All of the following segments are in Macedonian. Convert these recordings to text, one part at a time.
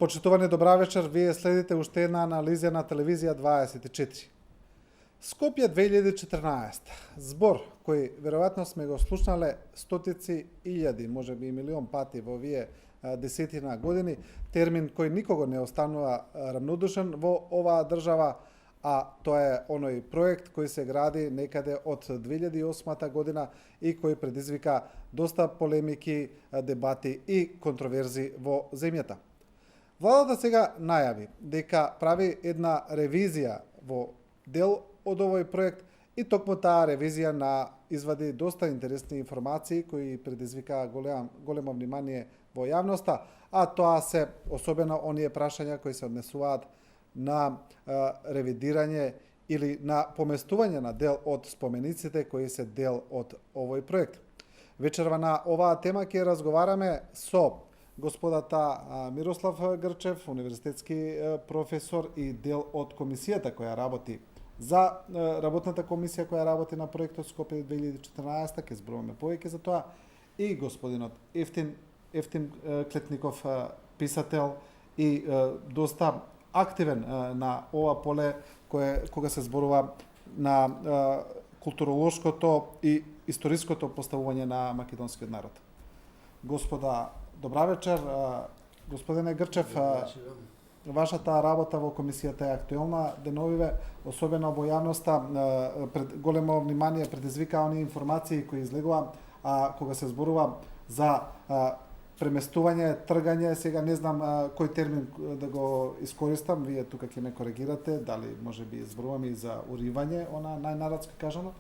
Почитувани добра вечер, вие следите уште една анализа на телевизија 24. Скопје 2014. Збор кој веројатно сме го слушнале стотици илјади, можеби и милион пати во овие десетина години, термин кој никого не останува рамнодушен во оваа држава, а тоа е оној проект кој се гради некаде од 2008 година и кој предизвика доста полемики, дебати и контроверзи во земјата. Владата сега најави дека прави една ревизија во дел од овој проект и токму таа ревизија извади доста интересни информации кои предизвикаа големо внимание во јавноста, а тоа се особено оние прашања кои се однесуваат на ревидирање или на поместување на дел од спомениците кои се дел од овој проект. Вечерва на оваа тема ќе разговараме со господата Мирослав Грчев, универзитетски професор и дел од комисијата која работи за работната комисија која работи на проектот Скопје 2014, ќе зборуваме повеќе за тоа, и господинот Евтим Клетников, писател и доста активен на ова поле кога се зборува на културолошкото и историското поставување на македонскиот народ. Господа, добра вечер. Господине Грчев, вашата работа во комисијата е актуелна деновиве, особено во јавноста, големо внимание предизвика оние информации кои излегува кога се зборува за преместување, тргање, сега не знам кој термин да го искористам, вие тука ќе ме коригирате, дали можеби зборуваме и за уривање, она најнарадски кажано,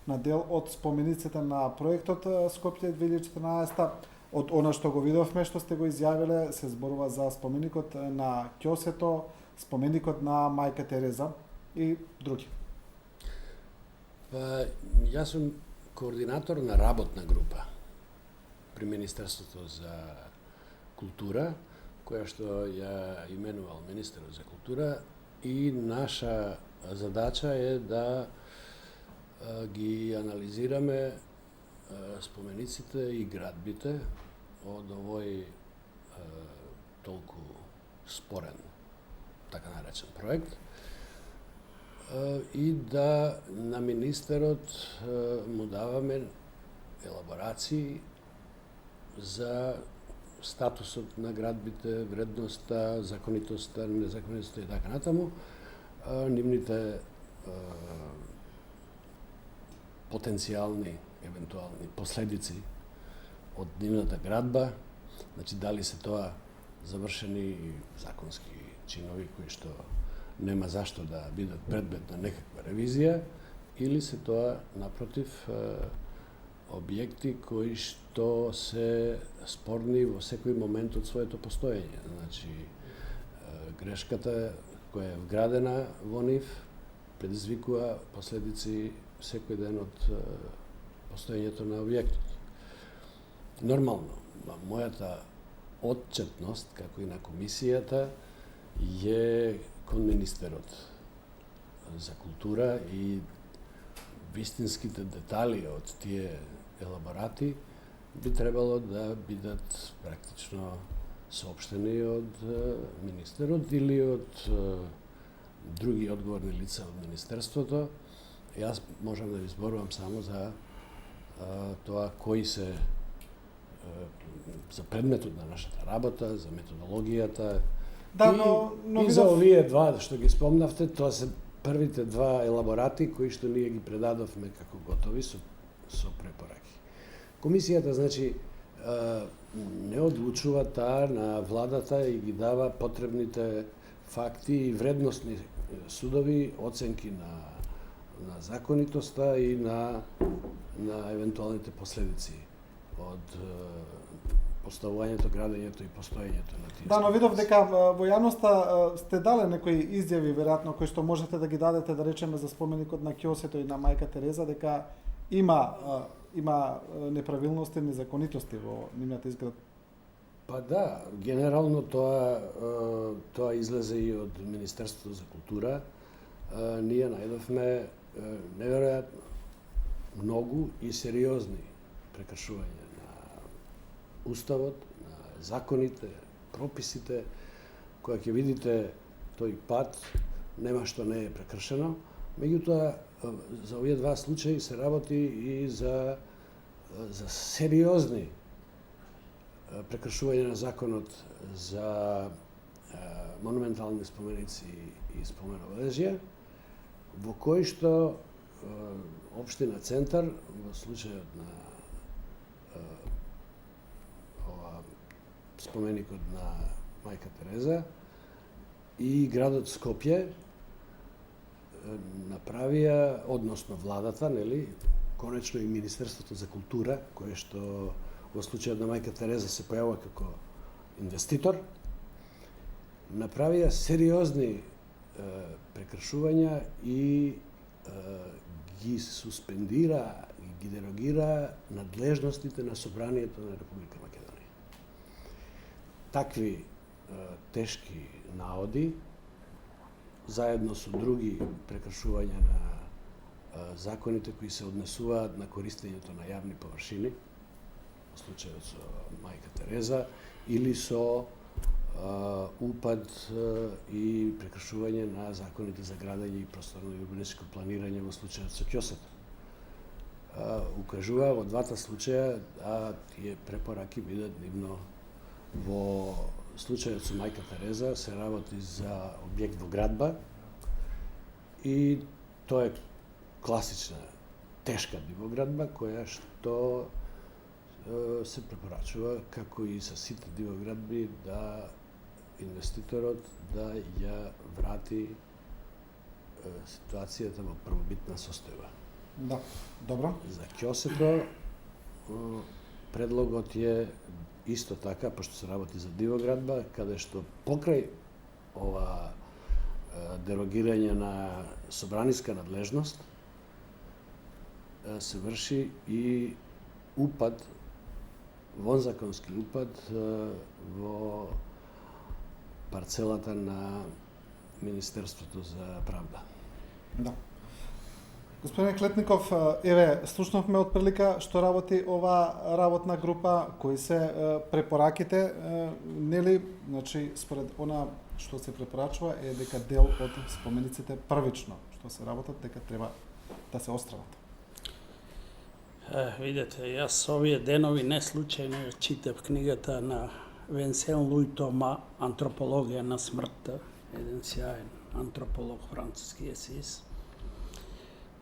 на дел од спомениците на проектот Скопје 2014. Од она што го видовме, што сте го изјавиле, се зборува за споменикот на Ќосето, споменикот на Мајка Тереза и други. Јас сум координатор на работна група при Министерството за култура, која што ја именувал Министерот за култура, и наша задача е да ги анализираме спомениците и градбите од овој толку спорен, така наречен проект, и да на министерот му даваме елаборации за статусот на градбите, вредноста, законитоста, незаконитоста и така натаму, нивните потенцијални, евентуални последици од нивната градба, значи дали се тоа завршени законски чинови кои што нема зашто да бидат предмет на некаква ревизија, или се тоа напротив објекти кои што се спорни во секој момент од своето постоење. Значи грешката која е вградена во нив предизвикува последици секој ден од постоењето на објектот. Нормално, мојата отчетност, како и на комисијата, е кон Министерот за култура и вистинските детали од тие елаборати би требало да бидат практично соопштени од Министерот или од други одговорни лица од Министерството. Јас можам да ви зборувам само за тоа кои се за предметот на нашата работа, за методологијата. Да, и за овие два што ги спомнавте, тоа се првите два елаборати кои што ние ги предадовме како готови со препораки. Комисијата, значи, не одлучува таа на владата и ги дава потребните факти и вредносни судови, оценки на законитоста и на евентуалните последици од поставувањето, градењето и постоењето на тие. Да, но видов дека во јавноста сте дале некои изјави, веројатно, кои што можете да ги дадете, да речеме, за споменикот на Ќосето и на Мајка Тереза, дека има неправилности, незаконитости во нивната изградба. Па да, генерално тоа излезе и од Министерството за култура. Ние најдовме неверојатно многу и сериозни прекршувања на уставот, на законите, прописите, кога ќе видите тој пат, нема што не е прекршено. Меѓутоа, за овие два случаи се работи и за сериозни прекршување на законот за монументални споменици и споменобележја, во кои што општина Центар, во случајот на споменикот на Мајка Тереза и градот Скопје направија, односно владата, нели, конечно и Министерството за култура, кое што во случајот на Мајка Тереза се појавува како инвеститор, направија сериозни прекршувања и ги суспендира и ги дерогира надлежностите на Собранието на Република Македонија. Такви тешки наоди, заедно со други прекршувања на законите кои се однесуваат на користењето на јавни површини, во случајот со Мајка Тереза, или со упад и прекршување на законите за градење и просторно и урбанистичко планирање во случајот со ќосето. Укажува во двата случаја да тие препораки бидат нивно. Во случајот со Мајка Тереза се работи за објект во градба и тоа е класична тешка дивоградба која што се препорачува, како и со сите дивоградби, да инвеститорот да ја врати ситуацијата во првобитна состојба. Да, добро. За ќосето предлогот е исто така, пошто се работи за дивоградба, каде што покрај ова дерогирање на собраниска надлежност се врши и упад, вонзаконски упад во парцелата на Министерството за правда. Да. Господин Клетников, еве, слушнавме од прилика што работи ова работна група, кои се препораките, нели, значи, според она што се препорачува е дека дел од спомениците првично што се работат, дека треба да се острават. Видете, јас овие денови не случајно читав книгата на Венсен Луј Тома "Антропологија на смртта", еден сјаен антрополог, француски есеист.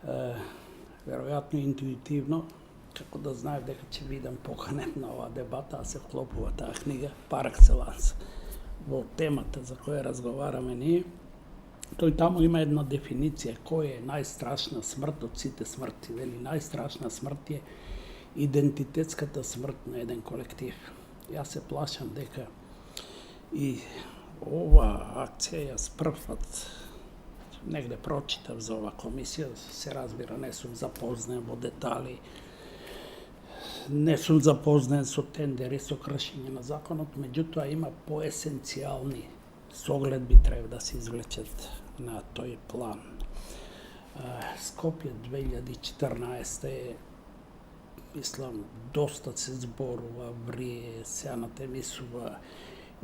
Веројатно интуитивно, како да знаев дека ќе видам поканет на оваа дебата, а се вклопува таа книга пар екселанс во темата за која разговараме ние. Тој таму има една дефиниција која е најстрашна смрт од сите смрти. Вели, најстрашна смрт е идентитетската смрт на еден колектив. Јас се плашам дека и ова акција јас првпат негде прочитав за ова комисија, се разбира, не сум запознен во детали, не сум запознен со тендери, со кршење на законот, меѓутоа има поесенцијални согледби треба да се извлечат на тој план. Скопје 2014 е, мислам, доста се зборува, врие, се анатемисува,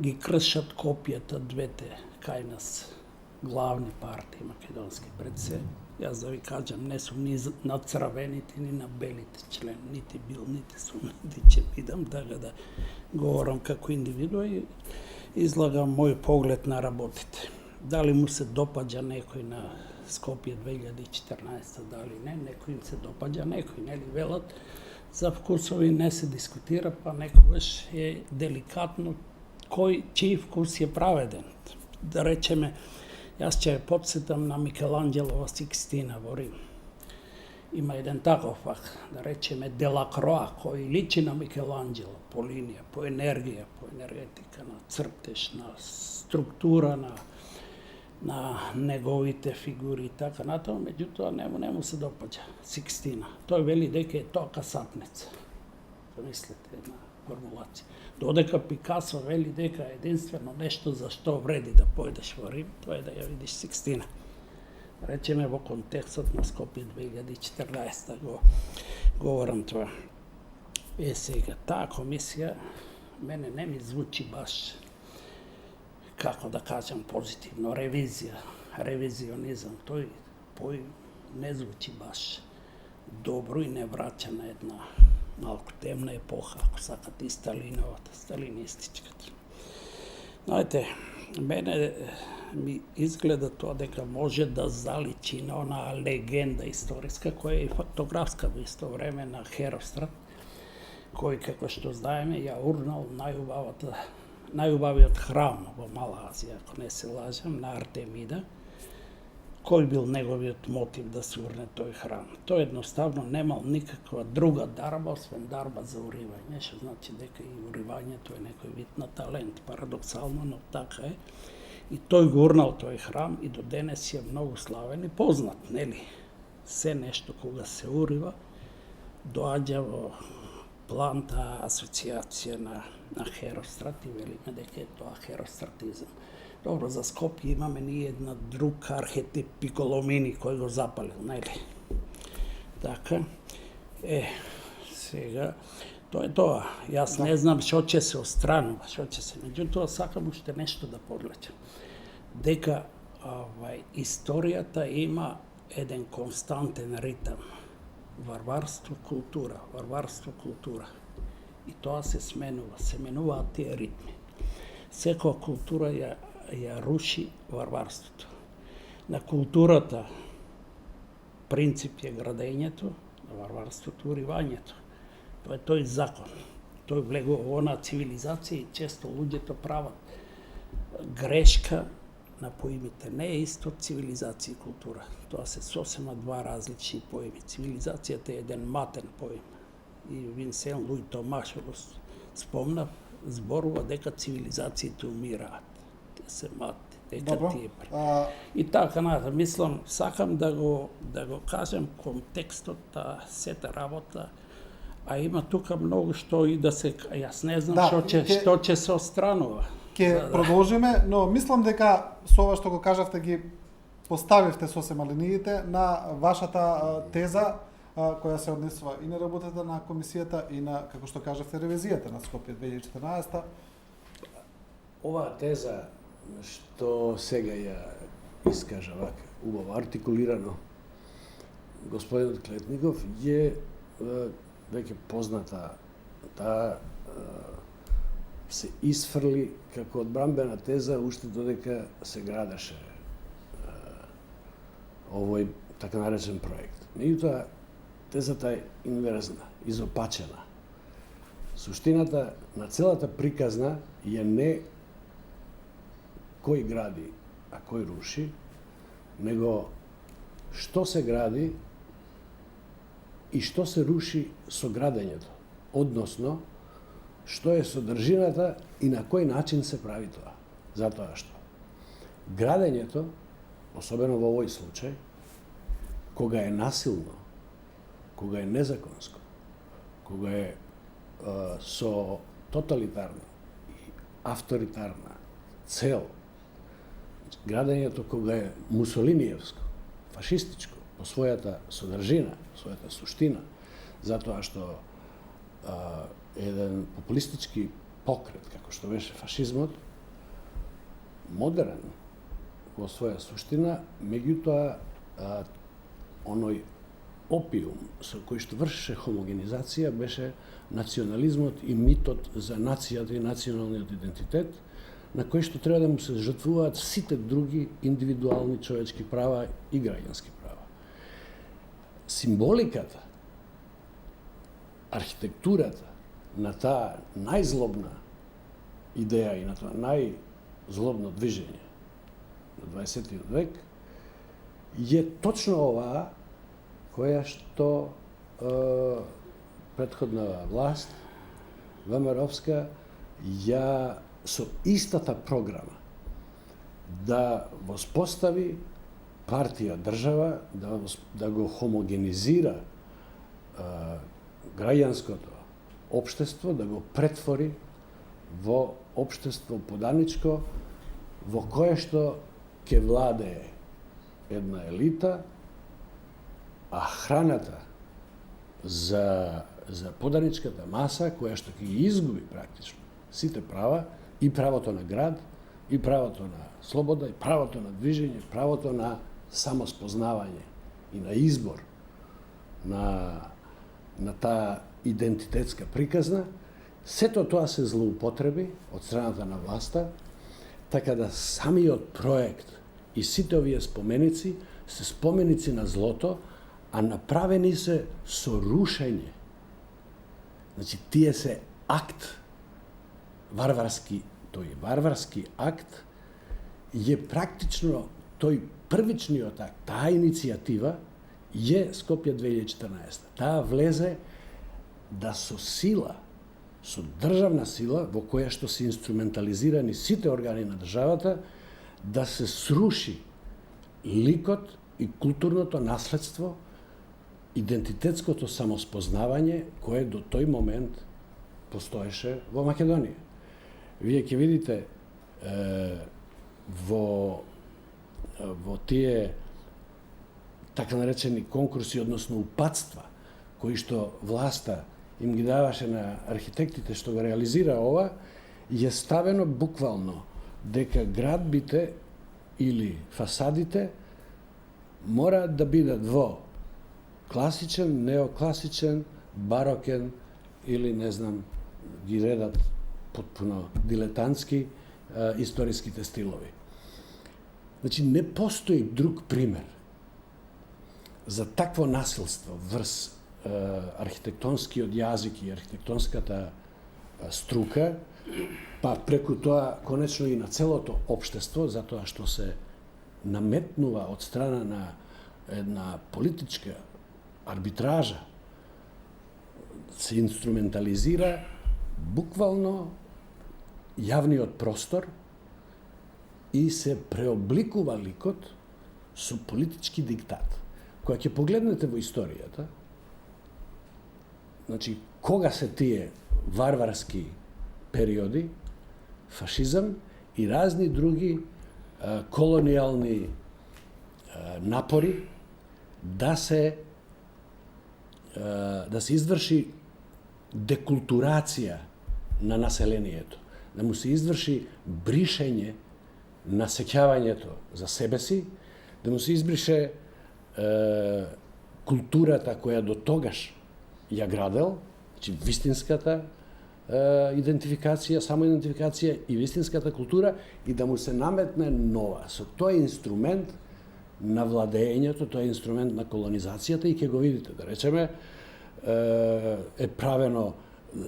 ги кршат копијата двете кај нас главни партии македонски пред се. Јас да ви кажам, не сум ни на црвените, ни на белите член, нити бил, нити сум, нити ќе бидам, така да говорам како индивидуа и излагам мој поглед на работите. Дали му се допаѓа некој на Скопје 2014, дали не, некој им се допаѓа, некој, нели, велат, за вкусови не се дискутира, па некогаш е деликатно чиј вкус е праведен. Да речеме, јас ќе потсетам на Микеланџелова Сикстина во Рим. Има еден таков фак, да речеме Делакроа, кој личи на Микеланџело по линија, по енергија, по енергетика, на црптеж, на структура, на неговите фигури и така натаму, меѓутоа не му се допаѓа Сикстина. Тој вели дека е тоа касапница. Помислете една формулација. Додека Пикасо вели дека единствено нешто за што вреди да појдеш во Рим, тоа е да ја видиш Сикстина. Речеме во контекстот на Скопје 2014 го говорам тоа. Сега, таа комисија мене не ми звучи баш како да кажам позитивно, ревизионизам, тој поим не звучи баш добро и не враќа на една малку темна епоха, ако сакате и сталинистичката. Знаете, мене ми изгледа тоа дека може да заличи на онаа легенда историска, која е и фактографска во исто време на Херострат, кој, како што знаеме, ја урнал најубавиот храм во Мала Азија, ако не се лажам, на Артемида. Кој бил неговиот мотив да се урне тој храм? Тој едноставно немал никаква друга дарба, освен дарба за уривање, што значи дека и уривањето е некој вид на талент, парадоксално, но така е. И тој го урнал тој храм и до денес е многу славен и познат, нели? Се нешто кога се урива, доаѓа во планта асоциација на Херострат и велиме дека е тоа херостратизам. Добро, за Скопје имаме ние една друг архетип Пиколомини кој го запалил, нели? Така, сега, тоа е тоа. Јас не знам што ќе се остранува, меѓутоа сакам уште нешто да подлечам. Дека историјата има еден константен ритам. Варварство, култура. И тоа се менуваат тие ритми. Секоја култура ја руши варварството. На културата принцип е градењето, на варварството уривањето. Тоа е тој закон. Тој влегува во она цивилизација и често луѓето прават грешка на поимите. Не е исто цивилизација и култура. Тоа се сосема два различни поими. Цивилизацијата е еден матен поим. И Винсен Луј Томаш го спомна, зборува дека цивилизациите умираат. Те се мати, дека тие И така, мислам, сакам да го кажем контекстот, сета работа, а има тука многу што и да се, јас не знам што ќе се остранува. Ќе продолжиме, но мислам дека со ова што го кажавте ги поставивте сосема линиите на вашата теза која се однесува и на работата на комисијата и на, како што кажавте, ревизијата на Скопје 2014. Оваа теза што сега ја искажа вака убаво артикулирано господинот Клетников е веќе позната. Таа се исфрли како одбранбена теза уште додека се градеше овој така наречен проект. Меѓутоа, тезата е инверзна, изопачена. Суштината на целата приказна е не кој гради, а кој руши, него што се гради и што се руши со градењето. Односно, што е содржината и на кој начин се прави тоа. Затоа што градењето, особено во овој случај, кога е насилно, кога е незаконско, кога е со тоталитарна и авторитарна цел, градењето кога е мусолиниевско, фашистичко, по својата содржина, својата суштина, затоа што еден популистички покрет, како што беше фашизмот, модерен во своја суштина, меѓутоа оној опиум со кој што вршеше хомогенизација беше национализмот и митот за нацијата и националниот идентитет, на кој што треба да му се жртвуваат сите други индивидуални човечки права и граѓански права. Символиката, архитектурата на таа најзлобна идеја и на тоа најзлобно движење на 20. век е точно оваа која што претходна власт, ВМРО-вска, ја со истата програма да воспостави партија држава, да го хомогенизира граѓанското општество, да го претвори во општество поданичко, во кое што ќе владее една елита, а храната за поданичката маса, која што ќе ги изгуби практично сите права и правото на град, и правото на слобода, и правото на движење, правото на самоспознавање и на избор на таа идентитетска приказна, сето тоа се злоупотреби од страната на власта, така да самиот проект и сите овие споменици се споменици на злото, а направени се со рушење. Значи, тие се акт варварски, тој варварски акт е практично тој првичниот акт, таа иницијатива е Скопје 2014. Таа влезе да со сила, со државна сила, во која што се инструментализирани сите органи на државата, да се сруши ликот и културното наследство, идентитетското самоспознавање кое до тој момент постоеше во Македонија. Вие ќе видите во тие така наречени конкурси, односно упатства, кои што власта им ги даваше на архитектите што го реализира ова, е ставено буквално дека градбите или фасадите мораат да бидат во класичен, неокласичен, барокен или не знам, ги редат потпуно дилетантски историските стилови. Значи, не постои друг пример за такво насилство врз архитектонскиот јазик и архитектонската струка, па преку тоа конечно и на целото општество, затоа што се наметнува од страна на една политичка арбитража, се инструментализира буквално јавниот простор и се преобликува ликот со политички диктат. Кога ќе погледнете во историјата, значи, кога се тие варварски периоди, фашизам и разни други колониални напори да се изврши декултурација на населението, да му се изврши бришење на сеќавањето за себе си, да му се избрише културата која до тогаш ја градел, значи вистинската идентификација, самоидентификација и вистинската култура, и да му се наметне нова. Со тој инструмент на владењето, тој инструмент на колонизацијата, и ќе го видите, да речеме, е правено,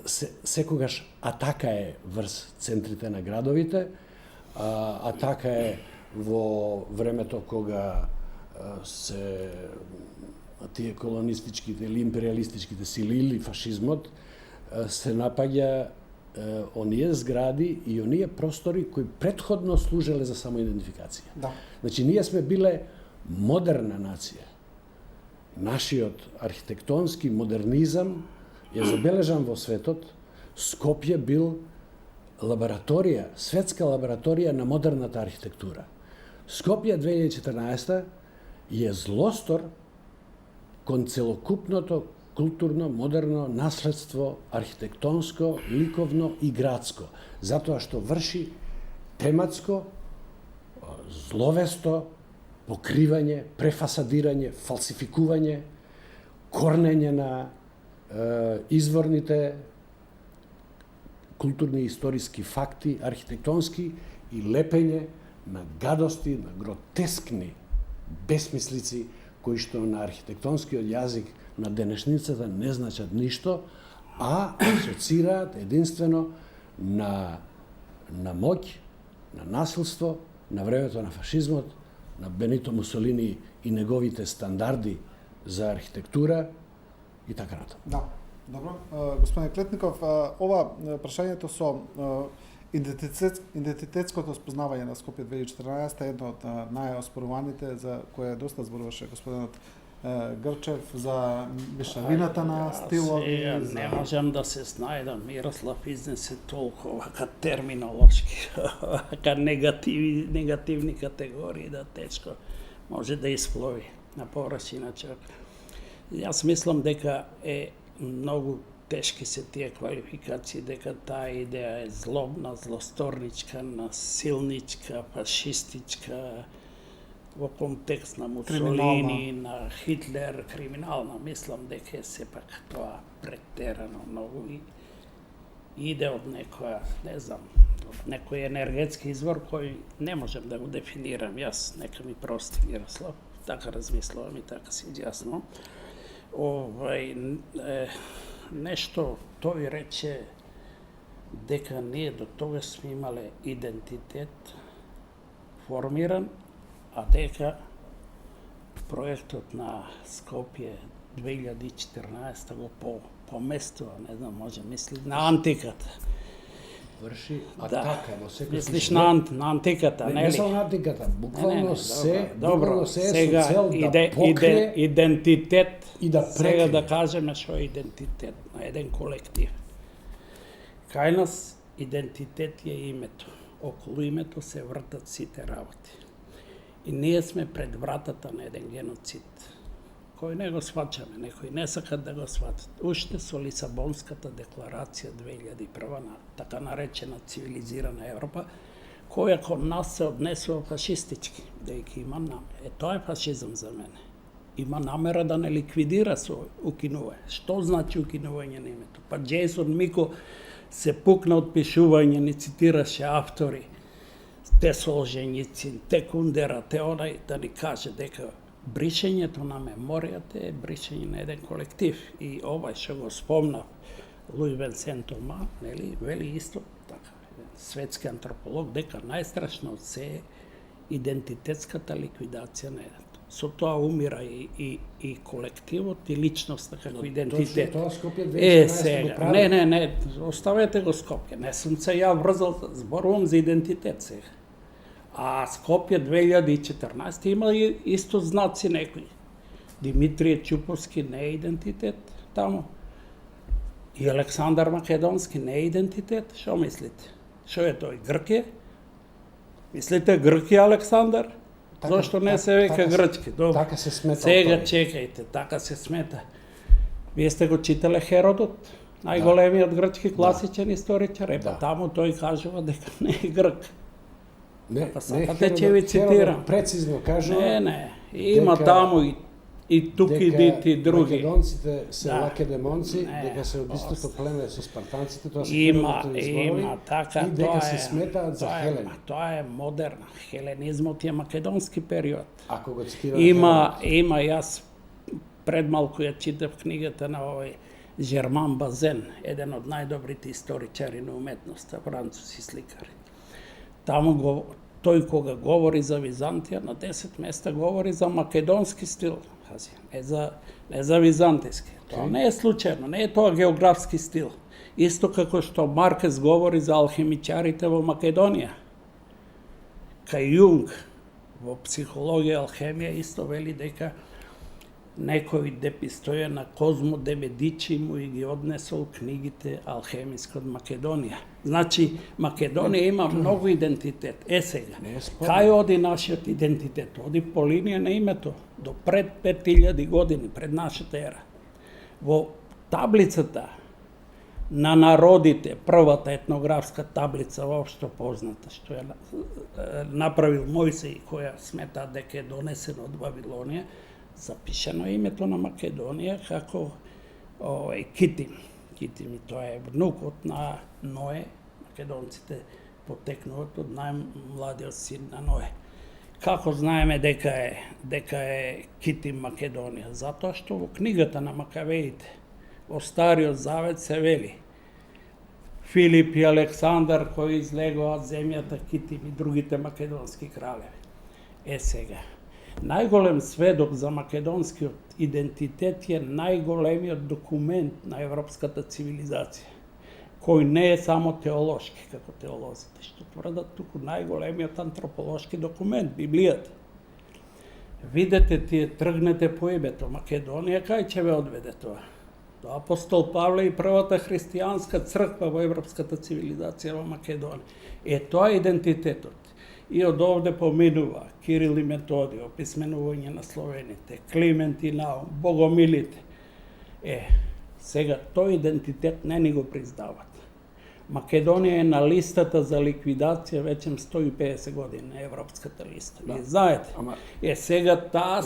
секогаш атака е врз центрите на градовите, атака е во времето кога се тие колонистичките или империалистичките сили или фашизмот се напаѓа оние згради и оние простори кои претходно служеле за самоидентификација. Да. Значи, ние сме биле модерна нација. Нашиот архитектонски модернизам е забележан во светот. Скопје бил лабораторија, светска лабораторија на модерната архитектура. Скопје 2014 е злостор кон целокупното културно, модерно наследство, архитектонско, ликовно и градско, затоа што врши тематско, зловесто покривање, префасадирање, фалсификување, корнење на изворните културни и историски факти, архитектонски, и лепење на гадости, на гротескни бесмислици, кои што на архитектонскиот јазик на денешницата не значат ништо, а асоцираат единствено на моќ, на насилство, на времето на фашизмот, на Бенито Мусолини и неговите стандарди за архитектура и така натаму. Да, добро. Господине Клетников, ова прашањето со идентитетското спознавање на Скопје 2014 е едно од најоспоруваните, за кое доста зборуваше господинот Грчев, за мешавината на стилови. Не можам да се снајдам. Мирослав изнесе толку вака терминолошки, вака негативни категории, да тешко може да исплови на површина човек. Јас мислам дека е многу тешки се тие квалификации дека таа идеја е злобна, злосторничка, насилничка, фашистичка, во контекст на Мусолини, на Хитлер, криминална. Мислам дека е сепак тоа претерано многу и иде од некоја, не знам, од некој енергетски извор кој не можем да го дефинирам јас, нека ми прости Мирослав, така размислувам и така си изјаснувам. Нешто тој рече дека ние до тогаш сме имале идентитет формиран, а дека проектот на Скопје 2014 го поместува, не знам, може мисли на антиката. Врши Да. атака во секој Мислиш случај. на антиката, Не нели? само на антиката, буквално се, Добро, буквално се е сега со цел да покрие идентитет, и да сега прекрие. да кажеме што е идентитет на еден колектив. Кај нас идентитет е името. Околу името се вртат сите работи. И ние сме пред вратата на еден геноцид, кој не го сваќаме, некои не сакат да го сватат. Уште со Лисабонската декларација 2001 на така наречена цивилизирана Европа, која кон нас се однесува фашистички, дејќи има намера. Тоа е фашизам за мене. Има намера да не ликвидира со укинување. Што значи укинување на името? Па Джейсон Мико се пукна од пишување, не цитираше автори, те Солжењицин, те Кундера, те онај, да ни каже дека бришењето на меморијата е бришење на еден колектив. И овај што го спомнав, Луи Венсен Тома, нели, вели исто, така, светски антрополог, дека најстрашно се е идентитетската ликвидација на еден. Со тоа умира и колективот и личноста како идентитет. Точно тоа Скопје 2014 сега, го прави. не, оставете го Скопје. Не сум се ја врзал, зборувам за идентитет сега. А Скопје 2014 има и исто знаци некои. Димитрije Чуповски не е идентитет таму. И Александар Македонски не е идентитет. Што мислите? Што е тој? Грк е? Мислите Грк е Александар? Зошто не се века грчки? Добро. Така се смета. Сега чекајте, така се смета. Вие сте го читале Херодот, најголемиот грчки класичен историчар, па таму тој кажува дека не е грк. Не, Па сакате ќе ви цитирам. Прецизно кажува. Не, има таму и тук и други. Македонците се Да. лакедемонци, Не, дека се од истото племе со спартанците, тоа се Има, Херодотови зборови, има, така, и дека тоа се е, сметаат за Хелен. Тоа е модерна. Хеленизмот е македонски период. Ако го цитира Има, јас пред малку ја читав книгата на овој Жерман Базен, еден од најдобрите историчари на уметноста, француски сликари. Таму тој кога говори за Византија, на 10 места говори за македонски стил, не за византијски. Тоа не е случајно, не е тоа географски стил. Исто како што Маркес говори за алхемичарите во Македонија. Кај Јунг во психологија алхемија исто вели дека некој депистоја на Козмо де Медичи му и ги однесол книгите алхемиски од Македонија. Значи, Македонија има многу идентитет. Сега, кај оди нашиот идентитет? Оди по линија на името, до пред 5000 години, пред нашата ера. Во таблицата на народите, првата етнографска таблица воопшто позната, што е направил Мојсей, која смета дека е донесена од Вавилонија, запишено името на Македонија како Китим. Китим, и тоа е внукот на Ное. Македонците потекнуваат од најмладиот син на Ное. Како знаеме дека е Китим Македонија? Затоа што во книгата на Макавеите, во Стариот Завет се вели Филип и Александар кои излегоа земјата Китим и другите македонски кралеви. Сега, најголем сведок за македонскиот идентитет е најголемиот документ на европската цивилизација, кој не е само теолошки, како теолозите, што тврдат туку најголемиот антрополошки документ, Библијата. Видете, тие тргнете по името Македонија, кај ќе ве одведе тоа? До апостол Павле и првата христијанска црква во европската цивилизација во Македонија. Тоа е идентитетот. И од овде поминува Кирил и Методиј, описменување на словените, Климент и Наум, богомилите. Сега, тој идентитет не ни го признават. Македонија е на листата за ликвидација веќе 150 години, на европската листа. Да. И знаете. Ама- Сега таа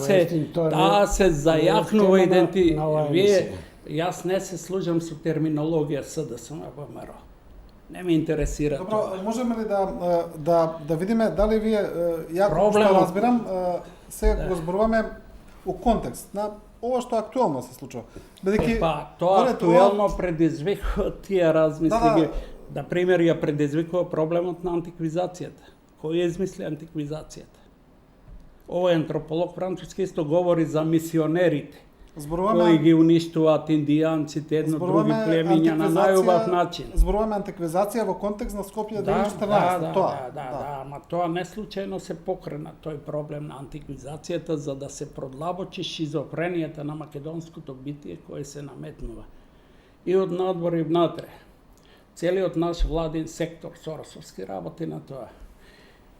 тоа се зајакнува тема идентитет. на оваа Вие, емисија. јас не се служам со терминологија СДСМ ВМРО. Не ме интересира Добро, тоа. можеме ли да видиме дали вие ја што Проблемот- разбирам, сега го зборуваме у контекст на ова што актуелно се случува. Бидејќи Тоа горе актуелно предизвикува тие размисли Да, да. ги. На пример, ја предизвикува проблемот на антиквизацијата. Кој ја измисли антиквизацијата? Овој антрополог француски исто говори за мисионерите, кои зборуваме ги уништуваат индијанците, едно други племиња на најубав начин. Зборуваме антиквизација во контекст на Скопје 2014, да, тоа. ама тоа не случајно се покрена тој проблем на антиквизацијата за да се продлабочи шизофренијата на македонското битие кое се наметнува. И од надвор и внатре. Целиот наш владин сектор Соросовски работи на тоа.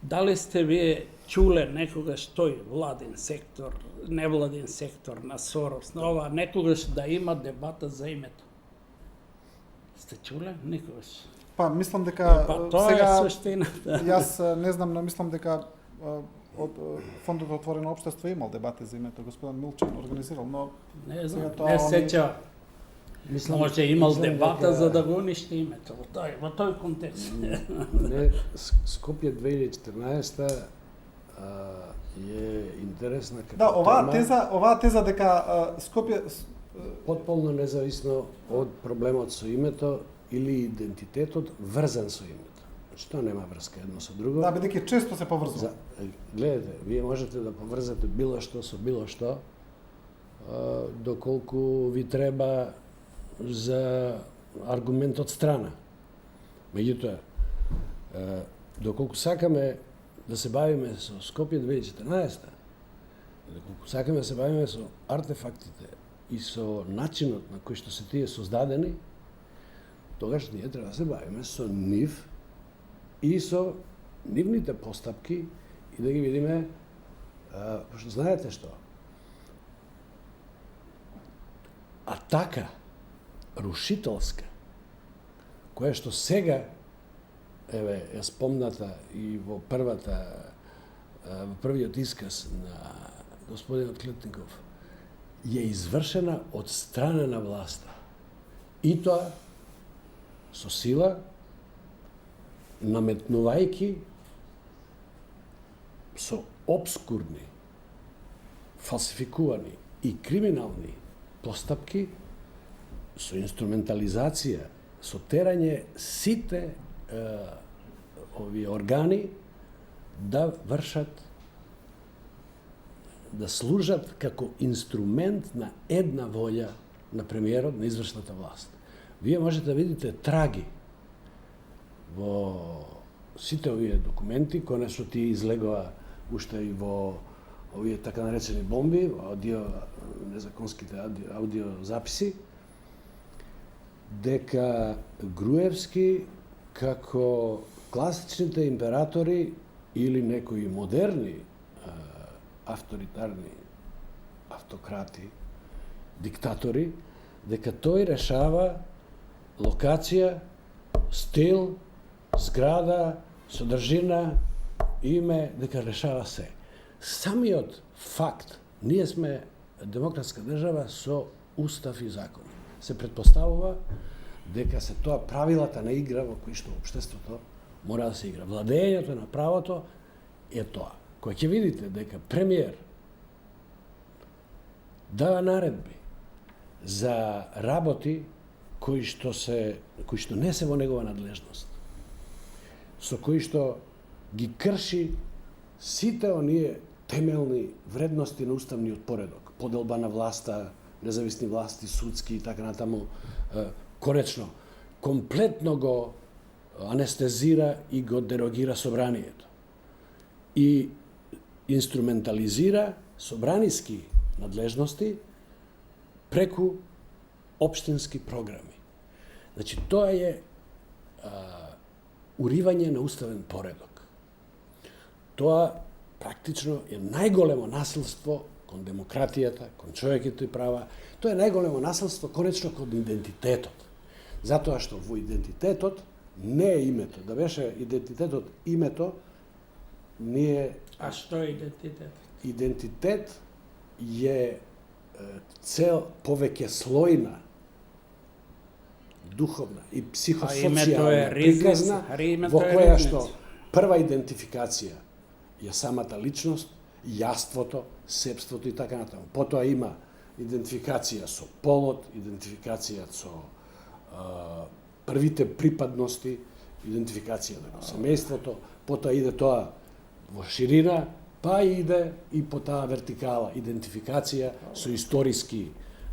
Дали сте вие чуле некогаш тој владин сектор, невладин сектор на Сорос, на ова, некогаш да има дебата за името? Сте чуле? Никогаш. Па мислам дека Тоа сега е суштината. јас не знам, но мислам дека од Фондот Отворено општество имал дебати за името, господин Милчан организирал, но Не знам, Сега тоа не они- сеќа. Мислам, Може имал мислам дебата дека- за да го уништи името во тој контекст. Не, Скопје 2014 е интересна како да, тема, оваа теза дека Скопје потполно независно од проблемот со името или идентитетот врзан со името. Значи тоа нема врска едно со друго. да бидејќи често се поврзува. За, гледате, вие можете да поврзате било што со било што, доколку ви треба за аргумент од страна. Меѓутоа, доколку сакаме да се бавиме со Скопје 2014, доколку сакаме да се бавиме со артефактите и со начинот на кој што се тие создадени, тогаш ние треба да се бавиме со нив и со нивните постапки и да ги видиме, пошто знаете што, атака рушителска, која што сега, еве, е спомната и во првиот исказ на господинот Клетников, е извршена од страна на власта. И тоа со сила, наметнувајќи со обскурни, фалсификувани и криминални постапки, со инструментализација, со терање сите овие органи да вршат, да служат како инструмент на една волја на премиерот, на извршната власт. Вие можете да видите траги во сите овие документи, конечно ти излегува уште и во овие така наречени бомби, во незаконските аудиозаписи, дека Груевски како класичните императори или некои модерни авторитарни автократи, диктатори, дека тој решава локација, стил, зграда, содржина, име, дека решава се. Самиот факт, ние сме демократска држава со устав и закон. Се предпоставува дека се тоа правилата на игра во кои што општеството мора да се игра. Владењето на правото е тоа. Кога ќе видите дека премиер дава наредби за работи кои што не се во негова надлежност, со кои што ги крши сите оние темелни вредности на уставниот поредок, поделба на власта, независни власти, судски и така натаму, конечно, комплетно го анестезира и го дерогира собранието. И инструментализира собраниски надлежности преку општински програми. Значи, тоа е уривање на уставен поредок. Тоа практично е најголемо насилство кон демократијата, кон човеките права. Тоа е најголемо наследство конечно кон идентитетот. Затоа што во идентитетот не е името. Да беше идентитетот името, ние... А што е идентитет? Идентитет е цел повеќе слојна, духовна и психосоцијална приказна, во која што прва идентификација е самата личност, јаството, себството и така натаму. Потоа има идентификација со полот, идентификација со првите припадности, идентификација на семејството, потоа иде тоа во ширина, па иде и по таа вертикала, идентификација со историски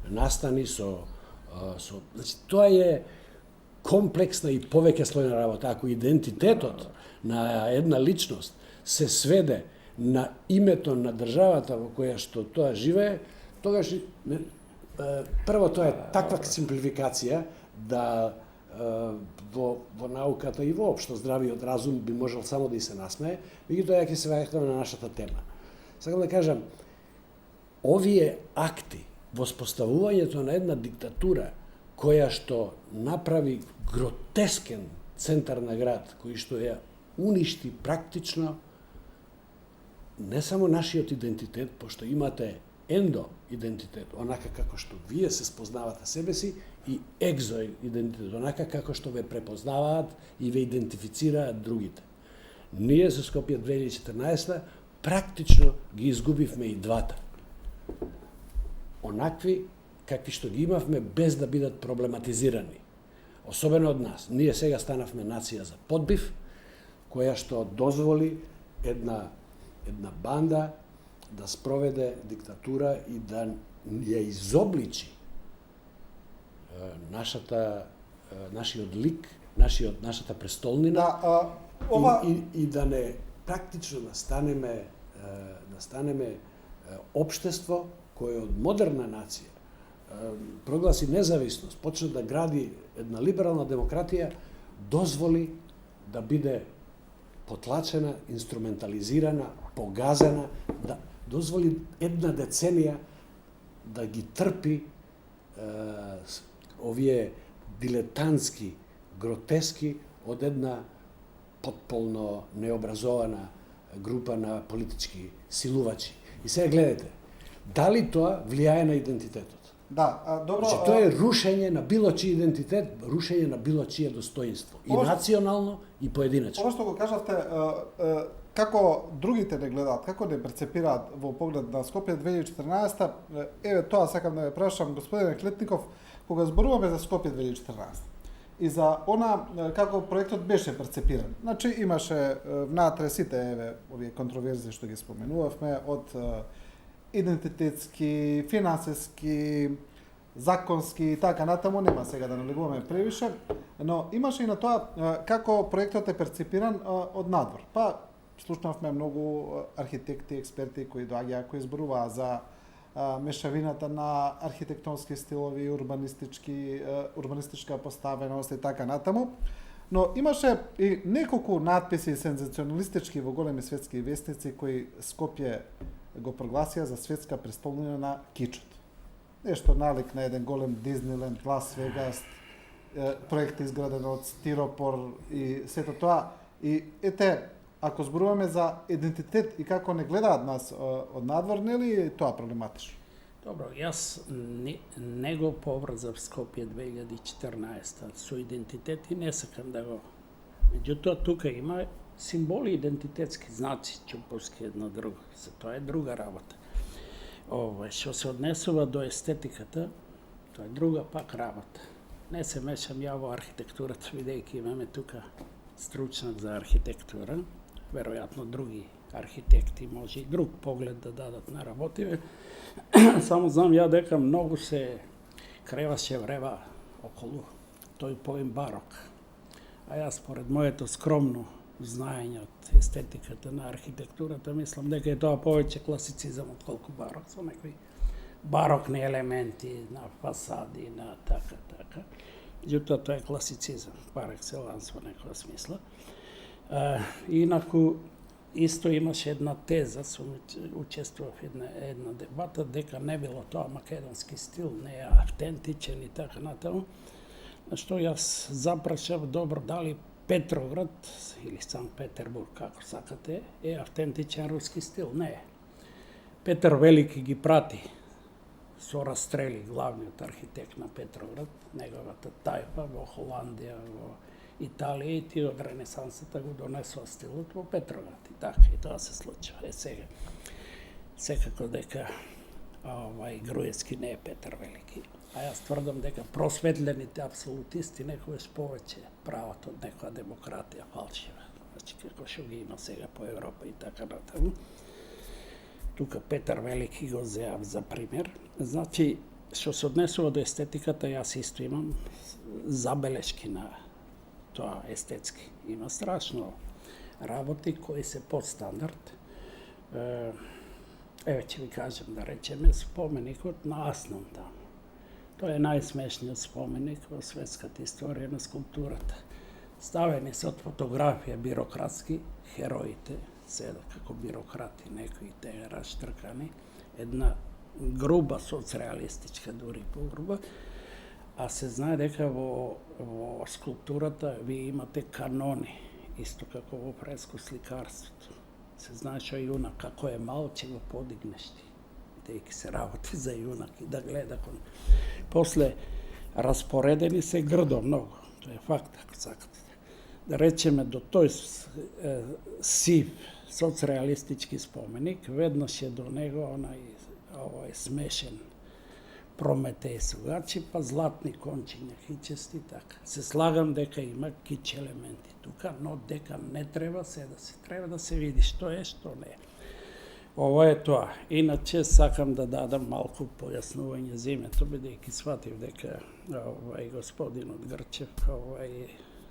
настани, значи, тоа е комплексна и повеќе слојна работа. Ако идентитетот на една личност се сведе на името на државата во која што тоа живее, тогаш прво тоа е таква симплификација да во науката и воопшто здравиот разум би можел само да и се насмее, меѓутоа ќе се враќаме на нашата тема. Сакам да кажам, овие акти, воспоставувањето на една диктатура која што направи гротескен центар на град, кој што ја уништи практично не само нашиот идентитет, пошто имате ендоидентитет, онака како што вие се спознавате себе си, и екзоидентитет, онака како што ве препознаваат и ве идентифицираат другите. Ние со Скопје 2014 практично ги изгубивме и двата. Онакви какви што ги имавме без да бидат проблематизирани. Особено од нас. Ние сега станавме нација за подбив, која што дозволи една банда да спроведе диктатура и да ја изобличи нашиот лик, нашата престолнина, и да не практично да станеме општество кое од модерна нација прогласи независност, почне да гради една либерална демократија, дозволи да биде потлачена, инструментализирана, погазена, да дозволи една деценија да ги трпи овие дилетантски, гротески од една потполно необразована група на политички силувачи. И сега гледате, дали тоа влијае на идентитетот? Да, добро. Значи, тоа е рушење на било чиј идентитет, рушење на било чие достоинство, и национално, и поединечно. Ова што го кажавте, како другите не гледаат, како не перцепираат во поглед на Скопје 2014, еве тоа сакам да ве прашам, господине Клетников, кога зборуваме за Скопје 2014 и за она како проектот беше перцепиран. Значи имаше внатре сите еве овие контроверзии што ги споменувавме, од идентитетски, финансиски, законски и така натаму, нема сега да налегуваме превише, но имаше и на тоа како проектот е перцепиран од надвор. Па слушнавме многу архитекти, експерти кои доаѓаа, кои зборуваа за мешавината на архитектонски стилови, урбанистичка поставеност и така натаму. Но имаше и неколку надписи сензационалистички во големи светски вестници кои Скопје го прогласија за светска престолнина на кичот. Нешто налик на еден голем Дизниленд, Лас Вегас, проект изграден од стиропор и сето тоа. И ете, ако зборуваме за идентитет и како не гледаат нас од надвор, нели е тоа проблематично? Добро, јас не го поврзав Скопје 2014 со идентитет и не сакам да го. Меѓутоа, тука има символи идентитетски знаци, чуповски една друга. За тоа е друга работа. Што се однесува до естетиката, тоа е друга пак работа. Не се мешам ја во архитектурата, бидејќи имаме тука стручнак за архитектура. Веројатно други архитекти може и друг поглед да дадат на работиве. Само знам ја дека многу се креваше врева околу тој поем барок. А јас, според моето скромно знаење од естетиката на архитектурата, мислам дека е тоа повеќе класицизам отколку барок, со некои барокни елементи на фасади, на така. Меѓутоа, тоа е класицизам, пар екселанс во некоја смисла. Инаку, исто имаше една теза, сум учествував една дебата, дека не било тоа македонски стил, не е автентичен и така натаму. На што јас запрашав, добро, дали Петроград или Санкт Петербург, како сакате, е автентичен руски стил? Не е. Петар Велики ги прати со растрели главниот архитект на Петроград, неговата тајфа во Холандија, во Италија, и тие од Ренесансата го донесува стилот во Петроград. И така, и тоа се случува. Сега, секако дека Груевски не е Петар Велики. А јас тврдам дека просветлените апсолутисти некогаш повеќе прават од некоја демократија фалшива. Значи, како што ги има сега по Европа и така натаму. Тука Петар Велики го зеав за пример. Значи, што се однесува до естетиката, јас исто имам забелешки на тоа естетски. Има страшно работи кои се подстандард. Еве ќе ви кажем, да речеме, споменикот на Аснон таму. Тоа е најсмешниот споменик во светската историја на скулптурата. Ставени се од фотографија бирократски, хероите, седат како бирократи, некои те раштркани, една груба соцреалистичка, дури погруба, а се знае дека во скулптурата ви имате канони, исто како во фреско сликарството. Се знае што јунак како е мал, ќе го подигнеш ти, бидејќи се работи за јунак и да гледа кон. После распоредени се грдо многу, тоа е факт, ако сакате. Да речеме, до тој сив соцреалистички споменик, веднаш е до него онај смешен Прометеј сугачи, па златни кончиња хичести, така. Се слагам дека има кич елементи тука, но дека не треба се треба да се види што е, што не е. Ова е тоа. Иначе сакам да дадам малку појаснување за името, бидејќи сватив дека господинот Грчев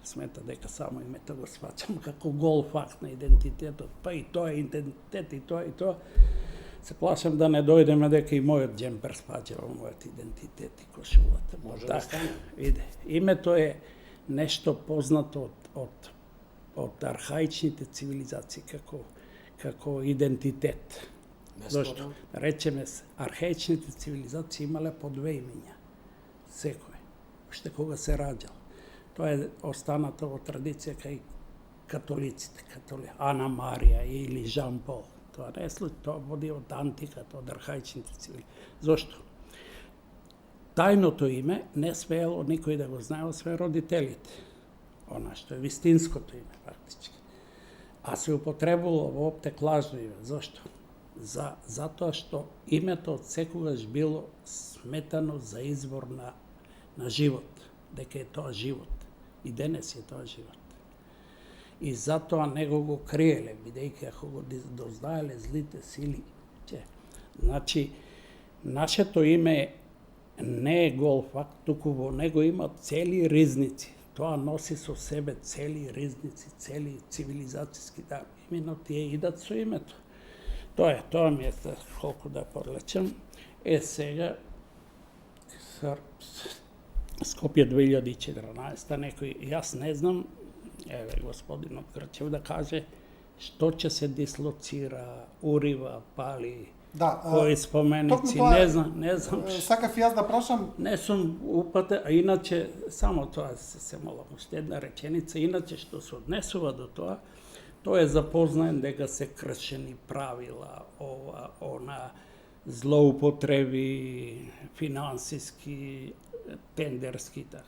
смета дека само името го сваќам како гол факт на идентитетот, па и тоа е идентитет, и тоа. Се плашам да не дојдеме дека и мојот џемпер спаѓа во мојот идентитет и кошулата. Може да стане. Иде. Името е нешто познато од архаичните цивилизации како идентитет. Зошто? Речеме, архаичните цивилизации имале по две имиња. Секој. Уште кога се раѓал. Тоа е останато во традиција кај католиците. Ана Марија или Жан Пол. Тоа не е случај, тоа води од антиката, од архаичните цивилизации. Зошто? Тајното име не смеело никој да го знае, освен родителите. Она што е вистинското име, фактички. А се употребувало во оптек лажно име. Зошто? Затоа што името од секогаш било сметано за извор на живот. Дека е тоа живот. И денес е тоа живот. И затоа него го криеле, бидејќи ако го дознаеле злите сили, значи, нашето име не е гол факт, туку во него има цели ризници. Тоа носи со себе цели ризници, цели цивилизацијски дарби. Именно тие идат со името. Тоа ми е колку да подлечам. Сега, Скопје 2014, некој, јас не знам, еве господинот Грчев да каже што ќе се дислоцира, урива, пали, кои споменици, не знам. Сакав јас да прашам. Не сум упатен, а иначе, само тоа се молам, уште една реченица, иначе што се однесува до тоа, тој е запознаен дека се кршени правила, она, злоупотреби, финансиски, тендерски, така.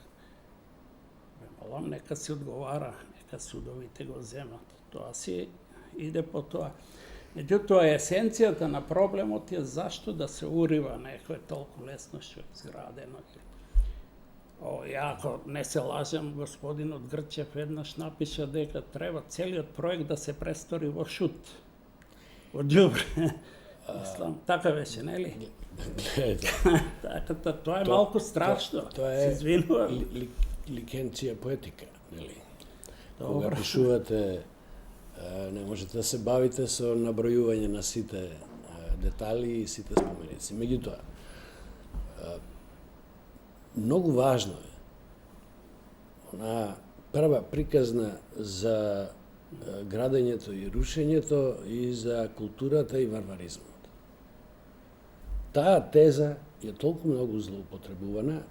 Молам, нека се одговара, нека судовите го земат. Тоа си иде по тоа. Меѓутоа, есенцијата на проблемот е зашто да се урива некој толку лесно што е изградено. Ако не се лажам, господинот Грчев еднаш напиша дека треба целиот проект да се престори во шут. Во џубре. Така беше, нели? Тоа е малку страшно. Тоа е ликенција поетика, нели? Кога пишувате, не можете да се бавите со набројување на сите детали и сите споменици. Меѓутоа, многу важно е она прва приказна за градењето и рушењето и за културата и варваризмот. Таа теза е толку многу злоупотребувана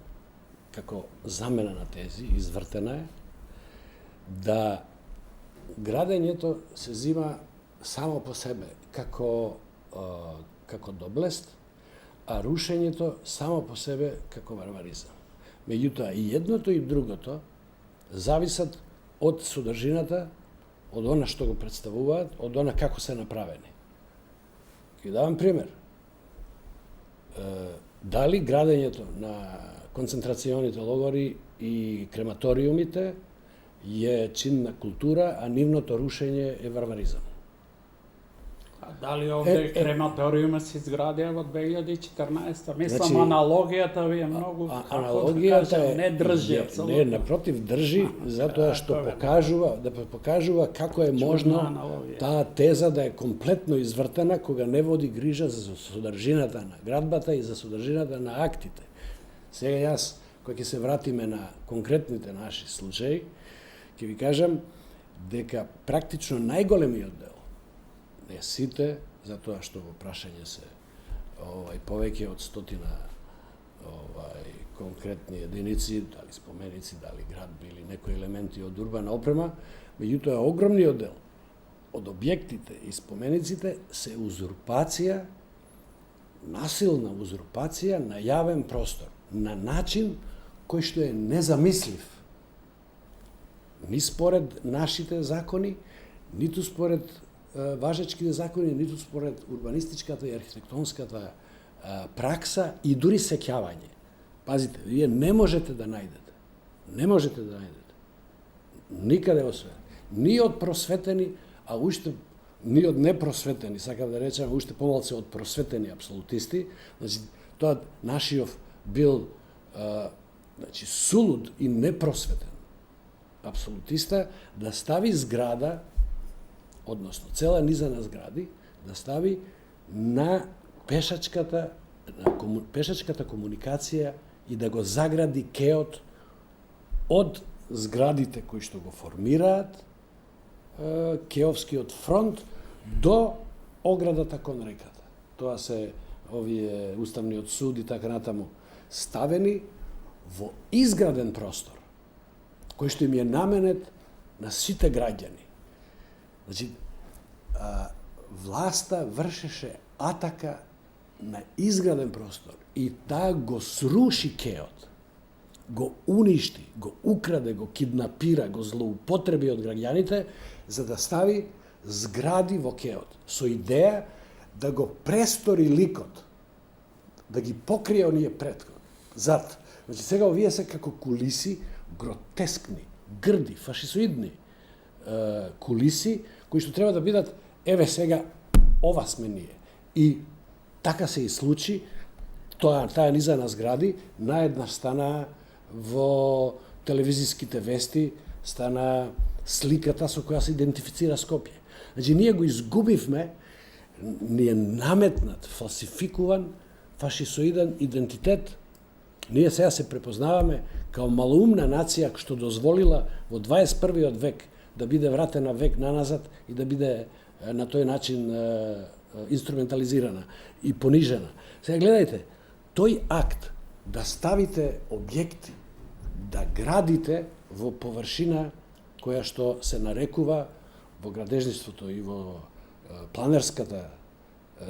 како замена на тези, извртена е, да градењето се зима само по себе како доблест, а рушењето само по себе како варваризам. Меѓутоа, и едното и другото зависат од содржината, од она што го представуваат, од она како се направени. Ќе давам пример. Дали градењето на концентрационите логори и крематориумите е чин на култура, а нивното рушење е варваризам? А дали овде крематориума се изградија во 2014? Мислам, Значи, аналогијата ви е многу, аналогијата не држи не, апсолутно. напротив, држи, затоа што покажува како е можно аналогија. таа теза да е комплетно извртена кога не води грижа за содржината на градбата и за содржината на актите. Сега јас, кога ќе се вратиме на конкретните наши случаи, ќе ви кажам дека практично најголемиот дел, не сите, затоа што во прашање се повеќе од 100 конкретни единици, дали споменици, дали градби или некои елементи од урбана опрема, меѓутоа огромниот дел од објектите и спомениците се узурпација, насилна узурпација на јавен простор, на начин кој што е незамислив. Ни според нашите закони, ниту според важечките закони, ниту според урбанистичката и архитектонската пракса и дури сеќавање. Пазите, вие не можете да најдете. Не можете да најдете. Никаде во свет. Ни од просветени, а уште ни од непросветени, сакам да речем, уште помалку од просветени апсолутисти. Значи, тоа нашиот бил сулуд и непросветен апсолутиста да стави зграда, односно цела низа на згради, да стави на пешачката комуникација и да го загради кеот од зградите кои што го формираат кеовскиот фронт до оградата кон реката. Тоа се овие Уставниот суд и така натаму ставени во изграден простор, кој што им е наменет на сите граѓани. Значи, власта вршеше атака на изграден простор и таа го сруши кеот, го уништи, го украде, го киднапира, го злоупотреби од граѓаните, за да стави згради во кеот, со идеја да го престори ликот, да ги покрие оние предкот. Зад. Значи, сега овие се како кулиси, гротескни, грди, фашисоидни кулиси, кои што треба да бидат, еве сега, ова сме ние. И така се и случи, таа низа на згради, наеднаш стана во телевизиските вести, стана сликата со која се идентифицира Скопје. Значи, ние го изгубивме, ни е наметнат, фалсификуван, фашисоиден идентитет. Ние сега се препознаваме као малоумна нација што дозволила во 21. век да биде вратена век наназад и да биде на тој начин инструментализирана и понижена. Сега гледајте, тој акт да ставите објекти, да градите во површина која што се нарекува во градежниството и во планерската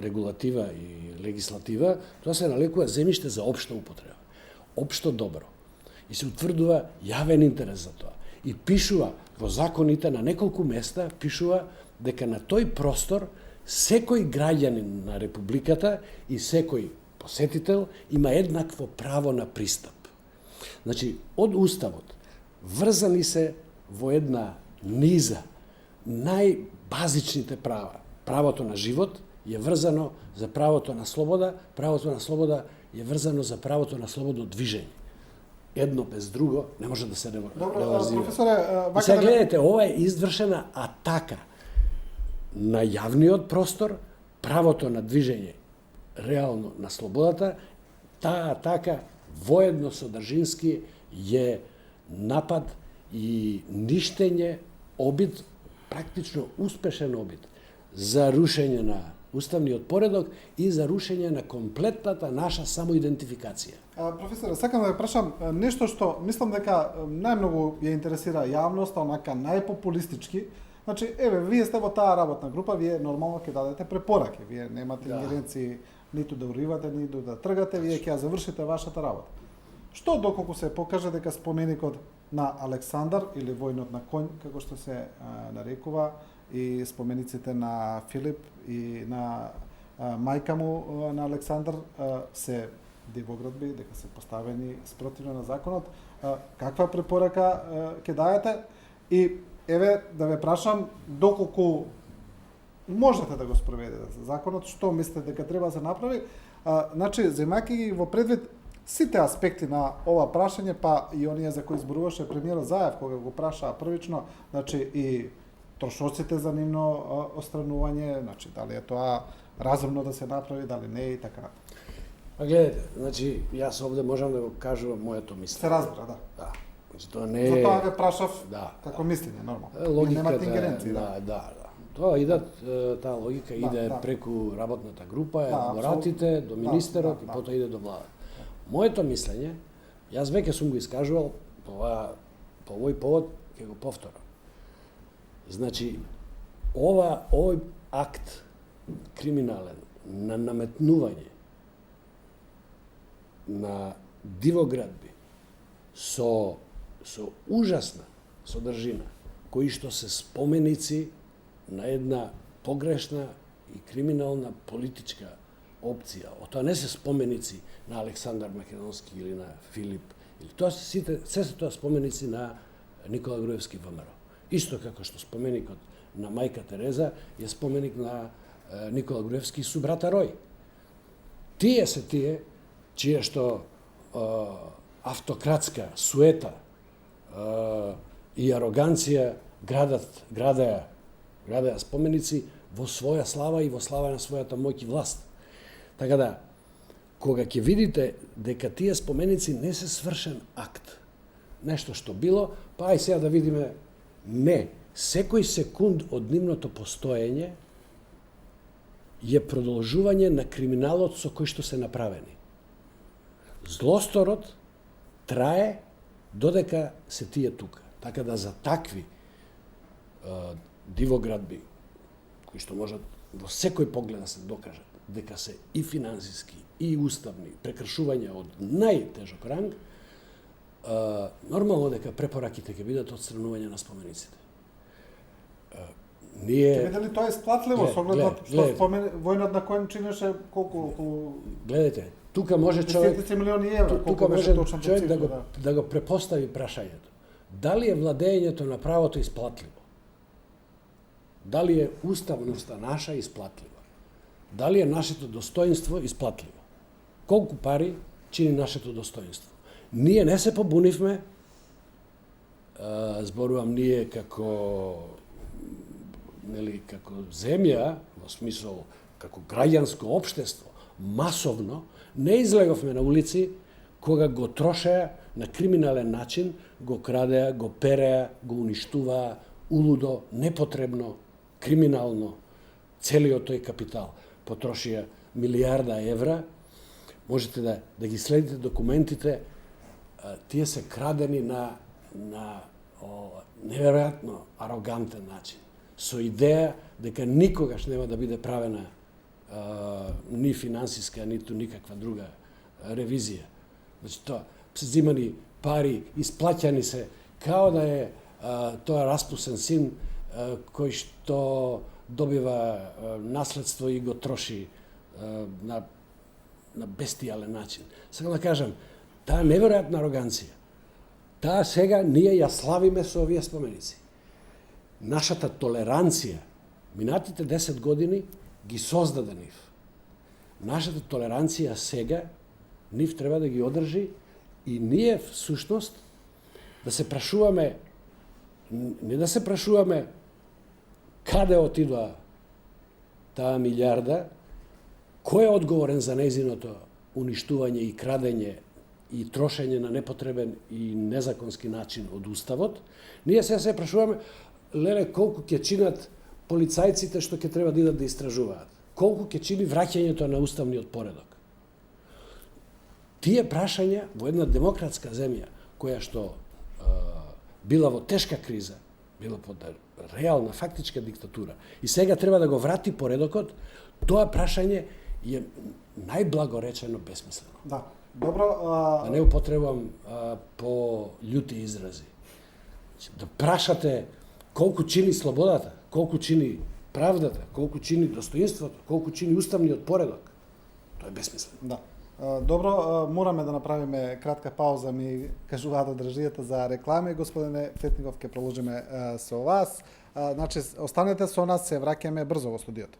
регулатива и легислатива, тоа се нарекува земјиште за општа употреба, општо добро. И се утврдува јавен интерес за тоа. И пишува во законите на неколку места, пишува дека на тој простор секој граѓанин на Републиката и секој посетител има еднакво право на пристап. Значи, од Уставот врзани се во една низа најбазичните права. Правото на живот е врзано за правото на слобода, правото на слобода е врзано за правото на слободно движење. Едно без друго не може да се реварзира. И сега гледате, ова е извршена атака на јавниот простор, правото на движење, реално на слободата. Таа атака воедно содржински е напад и ништење, обид практично успешен обид за рушење на уставниот поредок и за рушење на комплетната наша самоидентификација. Професоре, сакам да ве прашам нешто што мислам дека најмногу ја интересира јавноста, онака најпопулистички. Значи, еве, вие сте во таа работна група, вие нормално ќе дадете препораки, вие немате ингеренции ниту да уривате, ниту да тргате, вие ќе ја завршите вашата работа. Што доколку се покаже дека споменикот на Александар или војнот на конј, како што се нарекува, и спомениците на Филип и на мајка му на Александар се дивоградби, дека се поставени спротивно на законот, каква препорака ќе даете? И еве да ве прашам доколку можете да го спроведете законот, што мислите дека треба да се направи? Значи, земајќи ги во предвид сите аспекти на ова прашање, па и оние за кои зборуваше премиерот Заев кога го прашаа првично, значи и трошоците за нивно отстранување, значи дали е тоа разумно да се направи, дали не и така. А гледате, значи јас овде можам да го кажувам моето мислење. Се разбира, да. Да. Значи тоа не е. Затоа ве прашав како да. мислење, нормално. Логиката, немате ингеренции, да. Тоа таа логика иде преку работната група, елаборатите, до министерот и потоа иде до влада. Моето мислење, јас веќе сум го искажувал, по овој повод ќе го повторам. Значи, овој акт криминален на наметнување на дивоградби со ужасна содржина, кои што се споменици на една погрешна и криминална политичка опција. Тоа не се споменици на Александар Македонски или на Филип, или тоа се тоа споменици на Никола Груевски ВМРО. Исто како што споменикот на мајка Тереза е споменик на Никола Груевски и субрата Рој. Тие се тие чија што автократска суета и ароганција градеа споменици во своја слава и во слава на својата моќ и власт. Така да, кога ќе видите дека тие споменици не се свршен акт, нешто што било, па ај сега да видиме, не, секој секунд од нивното постоење е продолжување на криминалот со кој што се направени. Злосторот трае додека се тие тука. Така да за такви дивоградби, кои што можат во секој поглед да се докажат дека се и финансиски, и уставни прекршувања од најтежок ранг, нормално дека препораките ќе бидат отстранување на спомениците. Ќе биде ли тоа исплатливо со оглед што војнот на конј чинеше колку околу гледате, тука може човек 10 милиони евра, тука може човек да го препостави прашањето. Дали е владењето на правото исплатливо? Дали е уставноста наша исплатлива? Дали е нашето достоинство исплатливо? Колку пари чини нашето достоинство? Ние не се побунивме, зборувам ние како земја, во смисол како граѓанско општество, масовно, не излеговме на улици кога го трошеа на криминален начин, го крадеа, го переа, го уништуваа, улудо, непотребно, криминално, целиот тој капитал. Потрошија милијарда евра, можете да ги следите документите, тие се крадени на неверојатно арогантен начин, со идеја дека никогаш нема да биде правена ни финансиска, ниту никаква друга ревизија. Значи, тоа се зимани пари, исплаќани се, као да е тоа распусен син кој што добива наследство и го троши на бестијален начин. Сега да кажам, таа неверојатна ароганција, таа сега ние ја славиме со овие споменици. Нашата толеранција, минатите 10 години ги создаде нив. Нашата толеранција сега, нив треба да ги одржи и ние всушност да се прашуваме, не да се прашуваме каде отидоа таа милијарда, кој е одговорен за нејзиното уништување и крадење и трошење на непотребен и незаконски начин од Уставот, ние сега се прашуваме леле, колку ќе чинат полицајците што ќе треба да идат да истражуваат? Колку ќе чини враќањето на уставниот поредок? Тие прашања во една демократска земја, која што била во тешка криза, била под реална, фактичка диктатура, и сега треба да го врати поредокот, тоа прашање е најблаго речено бесмислено. Да. Добро, Да не употребувам по љути изрази. Да прашате колку чини слободата, колку чини правдата, колку чини достоинството, колку чини уставниот поредок, тоа е бесмислено. да. Добро, мораме да направиме кратка пауза, ми кажуваат од режијата за реклами. Господине Фетников, ќе продолжиме со вас. Значи, останете со нас, се враќаме брзо во студиото.